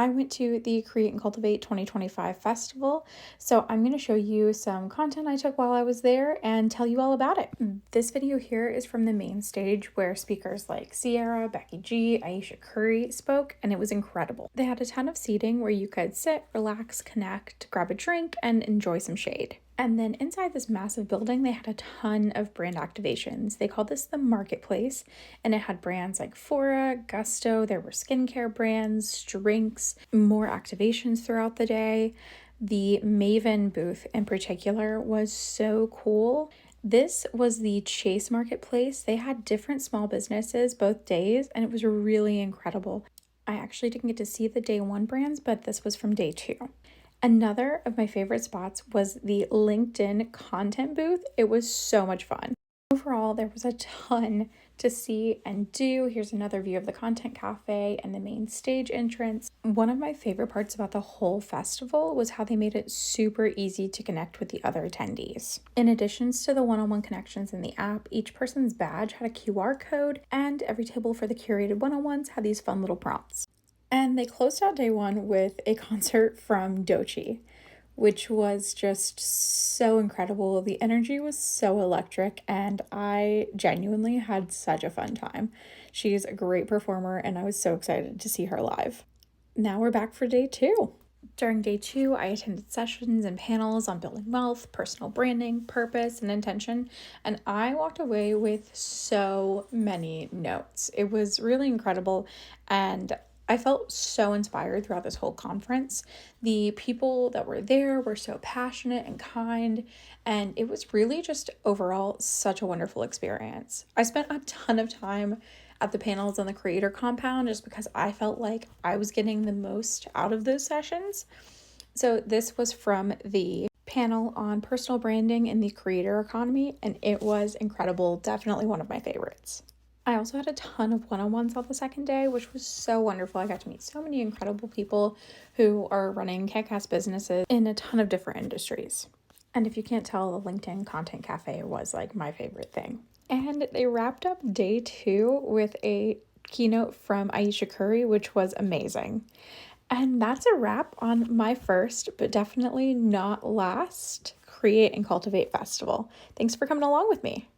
I went to the Create and Cultivate 2025 festival, so I'm going to show you some content I took while I was there and tell you all about it. This video here is from the main stage where speakers like Sierra, Becky G, Aisha Curry spoke, and it was incredible. They had a ton of seating where you could sit, relax, connect, grab a drink, and enjoy some shade. And then inside this massive building, they had a ton of brand activations. They called this the marketplace, and it had brands like Fora, Gusto, there were skincare brands, drinks, more activations throughout the day. The Maven booth in particular was so cool. This was the Chase Marketplace. They had different small businesses both days, and it was really incredible. I actually didn't get to see the day one brands, but this was from day two. Another of my favorite spots was the LinkedIn content booth. It was so much fun. Overall, there was a ton to see and do. Here's another view of the content cafe and the main stage entrance. One of my favorite parts about the whole festival was how they made it super easy to connect with the other attendees. In addition to the one-on-one connections in the app, each person's badge had a QR code, and every table for the curated one-on-ones had these fun little prompts. And they closed out day one with a concert from Doechii, which was just so incredible. The energy was so electric, and I genuinely had such a fun time. She's a great performer, and I was so excited to see her live. Now we're back for day two. During day two, I attended sessions and panels on building wealth, personal branding, purpose, and intention, and I walked away with so many notes. It was really incredible, and I felt so inspired throughout this whole conference. The people that were there were so passionate and kind, and it was really just overall such a wonderful experience. I spent a ton of time at the panels on the creator compound just because I felt like I was getting the most out of those sessions. So this was from the panel on personal branding in the creator economy, and it was incredible. Definitely one of my favorites. I also had a ton of one-on-ones on the second day, which was so wonderful. I got to meet so many incredible people who are running kick-ass businesses in a ton of different industries. And if you can't tell, the LinkedIn Content Cafe was like my favorite thing. And they wrapped up day two with a keynote from Aisha Curry, which was amazing. And that's a wrap on my first, but definitely not last, Create and Cultivate Festival. Thanks for coming along with me.